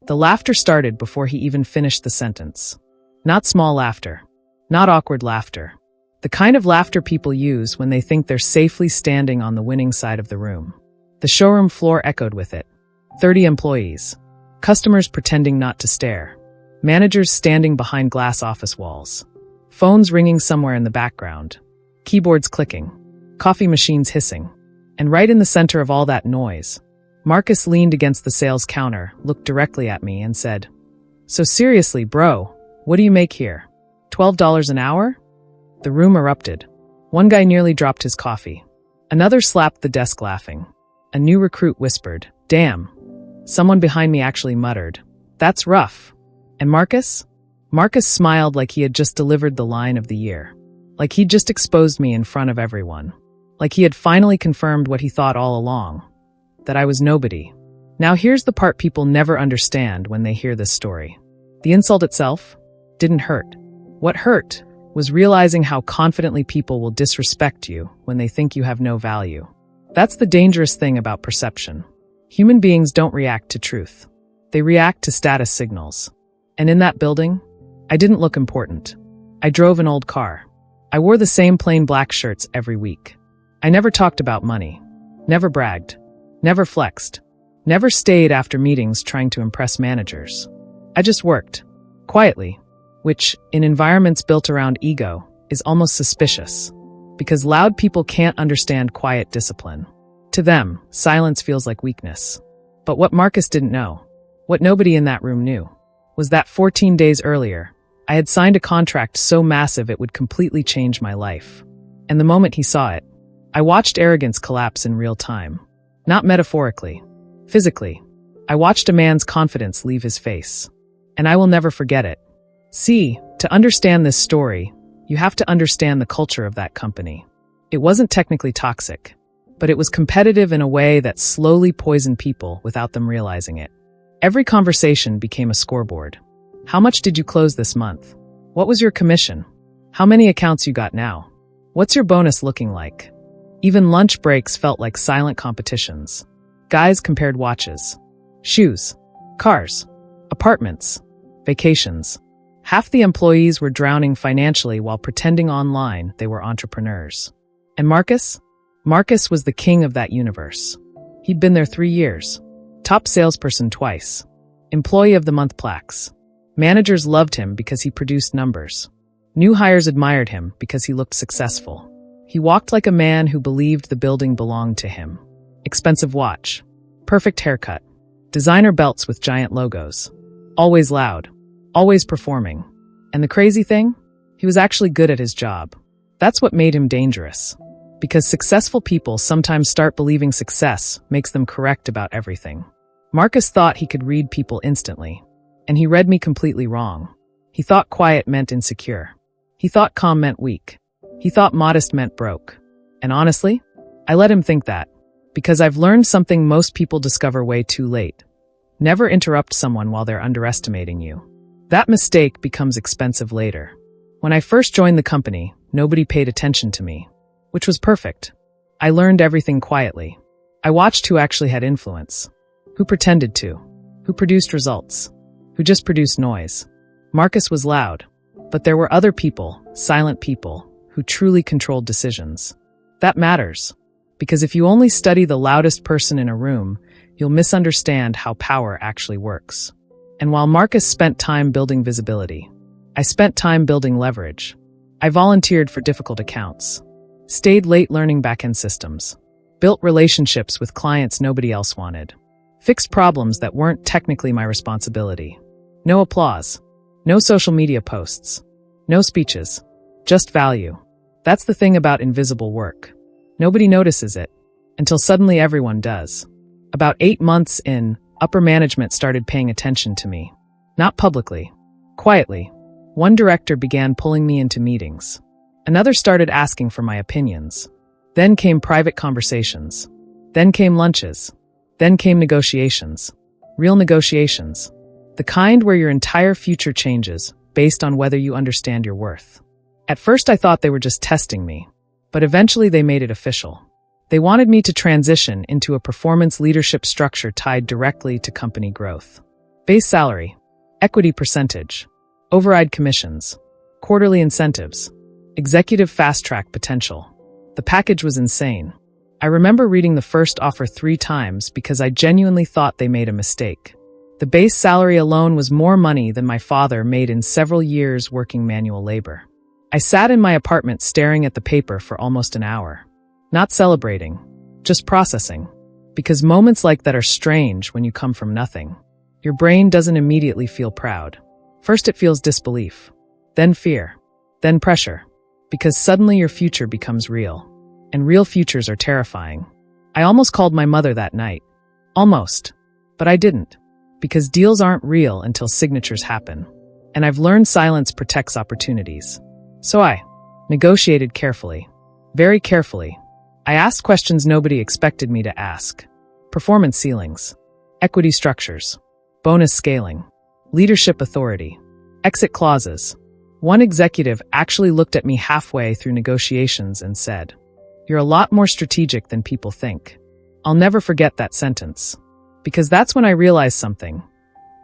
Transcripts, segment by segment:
The laughter started before he even finished the sentence. Not small laughter. Not awkward laughter. The kind of laughter people use when they think they're safely standing on the winning side of the room. The showroom floor echoed with it. 30 employees. Customers pretending not to stare. Managers standing behind glass office walls. Phones ringing somewhere in the background. Keyboards clicking. Coffee machines hissing. And right in the center of all that noise, Marcus leaned against the sales counter, looked directly at me, and said, "So seriously, bro, what do you make here? $12 an hour?" The room erupted. One guy nearly dropped his coffee. Another slapped the desk laughing. A new recruit whispered, "Damn." Someone behind me actually muttered, "That's rough." And Marcus? Marcus smiled like he had just delivered the line of the year. Like he'd just exposed me in front of everyone. Like he had finally confirmed what he thought all along. That I was nobody. Now here's the part people never understand when they hear this story. The insult itself didn't hurt. What hurt was realizing how confidently people will disrespect you when they think you have no value. That's the dangerous thing about perception. Human beings don't react to truth. They react to status signals. And in that building, I didn't look important. I drove an old car. I wore the same plain black shirts every week. I never talked about money. Never bragged. Never flexed. Never stayed after meetings trying to impress managers. I just worked. Quietly. Which, in environments built around ego, is almost suspicious. Because loud people can't understand quiet discipline. To them, silence feels like weakness. But what Marcus didn't know, what nobody in that room knew, was that 14 days earlier, I had signed a contract so massive it would completely change my life. And the moment he saw it, I watched arrogance collapse in real time. Not metaphorically. Physically. I watched a man's confidence leave his face. And I will never forget it. See, to understand this story, you have to understand the culture of that company. It wasn't technically toxic, but it was competitive in a way that slowly poisoned people without them realizing it. Every conversation became a scoreboard. How much did you close this month? What was your commission? How many accounts you got now? What's your bonus looking like? Even lunch breaks felt like silent competitions. Guys compared watches, shoes, cars, apartments, vacations. Half the employees were drowning financially while pretending online they were entrepreneurs. And Marcus? Marcus was the king of that universe. He'd been there 3 years. Top salesperson twice. Employee of the month plaques. Managers loved him because he produced numbers. New hires admired him because he looked successful. He walked like a man who believed the building belonged to him. Expensive watch. Perfect haircut. Designer belts with giant logos. Always loud. Always performing. And the crazy thing? He was actually good at his job. That's what made him dangerous. Because successful people sometimes start believing success makes them correct about everything. Marcus thought he could read people instantly. And he read me completely wrong. He thought quiet meant insecure. He thought calm meant weak. He thought modest meant broke. And honestly, I let him think that. Because I've learned something most people discover way too late. Never interrupt someone while they're underestimating you. That mistake becomes expensive later. When I first joined the company, nobody paid attention to me. Which was perfect. I learned everything quietly. I watched who actually had influence. Who pretended to. Who produced results. Who just produced noise. Marcus was loud. But there were other people, silent people, who truly controlled decisions. That matters. Because if you only study the loudest person in a room, you'll misunderstand how power actually works. And while Marcus spent time building visibility, I spent time building leverage. I volunteered for difficult accounts. Stayed late learning back-end systems. Built relationships with clients nobody else wanted. Fixed problems that weren't technically my responsibility. No applause. No social media posts. No speeches. Just value. That's the thing about invisible work. Nobody notices it. Until suddenly everyone does. About 8 months in, upper management started paying attention to me. Not publicly. Quietly. One director began pulling me into meetings. Another started asking for my opinions. Then came private conversations. Then came lunches. Then came negotiations. Real negotiations. The kind where your entire future changes based on whether you understand your worth. At first I thought they were just testing me. But eventually they made it official. They wanted me to transition into a performance leadership structure tied directly to company growth. Base salary, equity percentage, override commissions, quarterly incentives, executive fast-track potential. The package was insane. I remember reading the first offer 3 times because I genuinely thought they made a mistake. The base salary alone was more money than my father made in several years working manual labor. I sat in my apartment staring at the paper for almost an hour. Not celebrating, just processing. Because moments like that are strange when you come from nothing. Your brain doesn't immediately feel proud. First it feels disbelief, then fear, then pressure. Because suddenly your future becomes real. And real futures are terrifying. I almost called my mother that night. Almost. But I didn't. Because deals aren't real until signatures happen. And I've learned silence protects opportunities. So I negotiated carefully. Very carefully. I asked questions nobody expected me to ask. Performance ceilings. Equity structures. Bonus scaling. Leadership authority. Exit clauses. One executive actually looked at me halfway through negotiations and said, "You're a lot more strategic than people think." I'll never forget that sentence. Because that's when I realized something.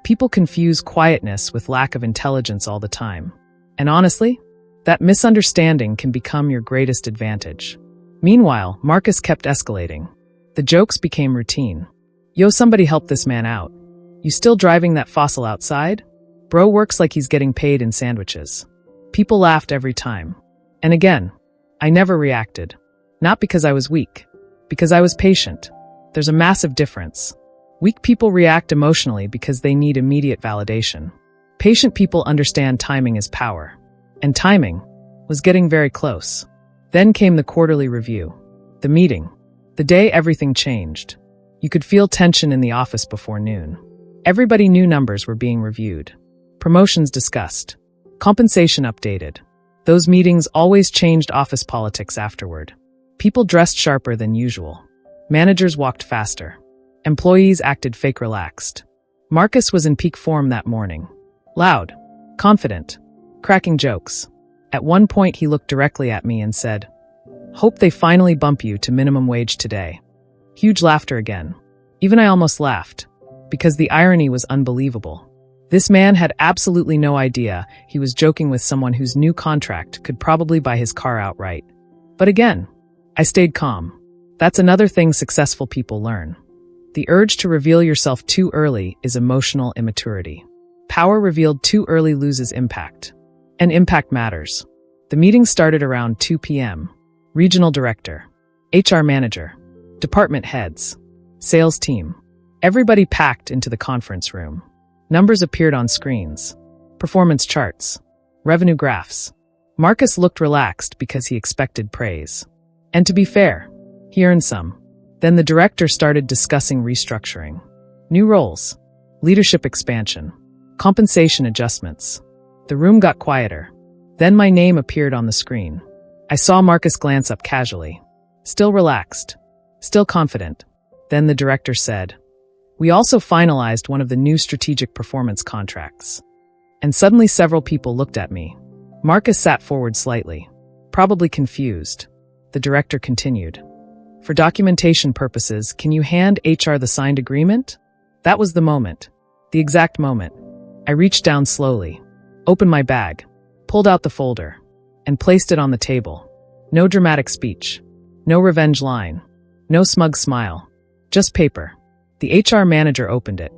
People confuse quietness with lack of intelligence all the time. And honestly, that misunderstanding can become your greatest advantage. Meanwhile, Marcus kept escalating. The jokes became routine. "Yo, somebody help this man out. You still driving that fossil outside? Bro works like he's getting paid in sandwiches." People laughed every time. And again, I never reacted. Not because I was weak. Because I was patient. There's a massive difference. Weak people react emotionally because they need immediate validation. Patient people understand timing is power. And timing was getting very close. Then came the quarterly review. The meeting. The day everything changed. You could feel tension in the office before noon. Everybody knew numbers were being reviewed. Promotions discussed. Compensation updated. Those meetings always changed office politics afterward. People dressed sharper than usual. Managers walked faster. Employees acted fake relaxed. Marcus was in peak form that morning. Loud. Confident. Cracking jokes. At one point he looked directly at me and said, "Hope they finally bump you to minimum wage today." Huge laughter again. Even I almost laughed. Because the irony was unbelievable. This man had absolutely no idea he was joking with someone whose new contract could probably buy his car outright. But again, I stayed calm. That's another thing successful people learn. The urge to reveal yourself too early is emotional immaturity. Power revealed too early loses impact. And impact matters. The meeting started around 2 p.m. Regional director, HR manager, department heads, sales team. Everybody packed into the conference room. Numbers appeared on screens. Performance charts. Revenue graphs. Marcus looked relaxed because he expected praise. And to be fair, he earned some. Then the director started discussing restructuring. New roles. Leadership expansion. Compensation adjustments. The room got quieter. Then my name appeared on the screen. I saw Marcus glance up casually. Still relaxed. Still confident. Then the director said, "We also finalized one of the new strategic performance contracts." And suddenly several people looked at me. Marcus sat forward slightly. Probably confused. The director continued. "For documentation purposes, can you hand HR the signed agreement?" That was the moment. The exact moment. I reached down slowly, opened my bag, pulled out the folder, and placed it on the table. No dramatic speech. No revenge line. No smug smile. Just paper. The HR manager opened it,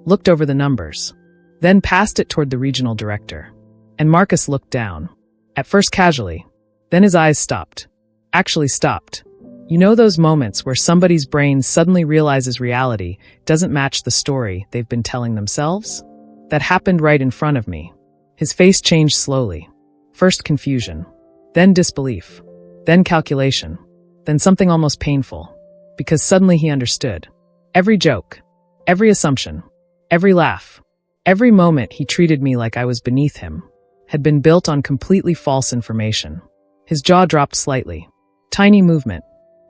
looked over the numbers, then passed it toward the regional director. And Marcus looked down. At first casually. Then his eyes stopped. Actually stopped. You know those moments where somebody's brain suddenly realizes reality doesn't match the story they've been telling themselves? That happened right in front of me. His face changed slowly. First confusion. Then disbelief. Then calculation. Then something almost painful. Because suddenly he understood. Every joke. Every assumption. Every laugh. Every moment he treated me like I was beneath him had been built on completely false information. His jaw dropped slightly. Tiny movement.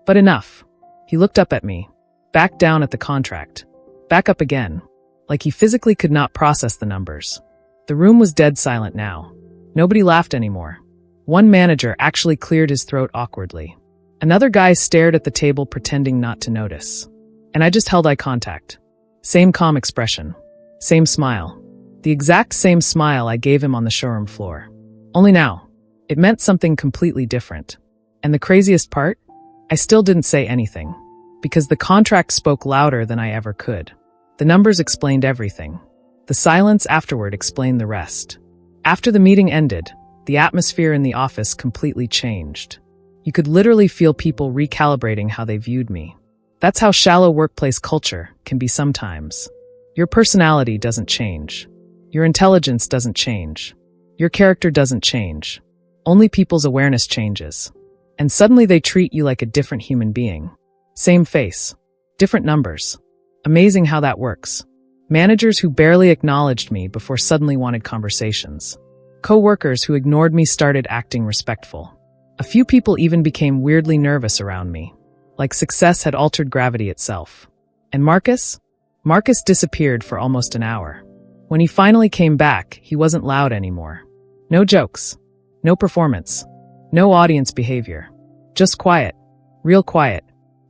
But enough. He looked up at me. Back down at the contract. Back up again. Like he physically could not process the numbers. The room was dead silent now. Nobody laughed anymore. One manager actually cleared his throat awkwardly. Another guy stared at the table pretending not to notice. And I just held eye contact. Same calm expression. Same smile. The exact same smile I gave him on the showroom floor. Only now, it meant something completely different. And the craziest part? I still didn't say anything. Because the contract spoke louder than I ever could. The numbers explained everything. The silence afterward explained the rest. After the meeting ended, the atmosphere in the office completely changed. You could literally feel people recalibrating how they viewed me. That's how shallow workplace culture can be sometimes. Your personality doesn't change. Your intelligence doesn't change. Your character doesn't change. Only people's awareness changes. And suddenly they treat you like a different human being. Same face. Different numbers. Amazing how that works. Managers who barely acknowledged me before suddenly wanted conversations. Co-workers who ignored me started acting respectful. A few people even became weirdly nervous around me. Like success had altered gravity itself. And Marcus? Marcus disappeared for almost an hour. When he finally came back, he wasn't loud anymore. No jokes. No performance. No audience behavior. Just quiet. Real quiet.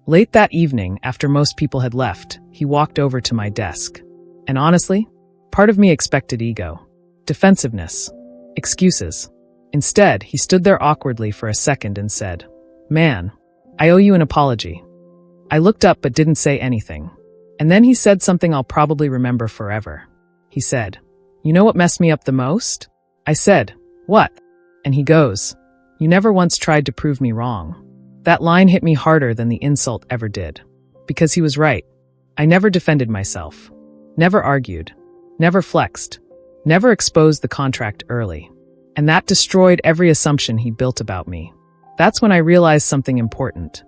Late that evening, after most people had left, he walked over to my desk. And honestly, part of me expected ego. Defensiveness. Excuses. Instead, he stood there awkwardly for a second and said, "Man, I owe you an apology." I looked up but didn't say anything. And then he said something I'll probably remember forever. He said, "You know what messed me up the most?" I said, "What?" And he goes, "You never once tried to prove me wrong." That line hit me harder than the insult ever did. Because he was right. I never defended myself. Never argued. Never flexed. Never exposed the contract early. And that destroyed every assumption he built about me. That's when I realized something important.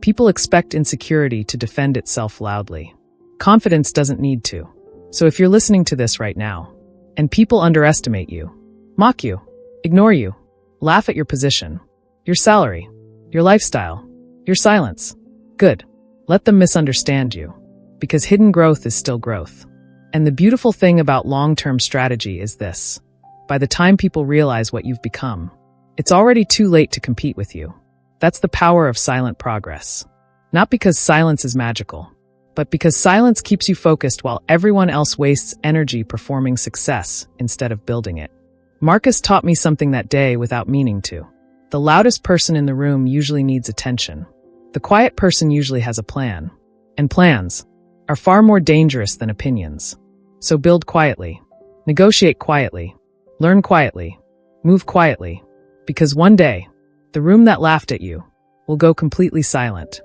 People expect insecurity to defend itself loudly. Confidence doesn't need to. So if you're listening to this right now, and people underestimate you, mock you, ignore you, laugh at your position, your salary, your lifestyle, your silence, good. Let them misunderstand you. Because hidden growth is still growth. And the beautiful thing about long-term strategy is this. By the time people realize what you've become, it's already too late to compete with you. That's the power of silent progress. Not because silence is magical, but because silence keeps you focused while everyone else wastes energy performing success instead of building it. Marcus taught me something that day without meaning to. The loudest person in the room usually needs attention. The quiet person usually has a plan. And plans are far more dangerous than opinions. So build quietly, negotiate quietly, learn quietly, move quietly, because one day, the room that laughed at you will go completely silent.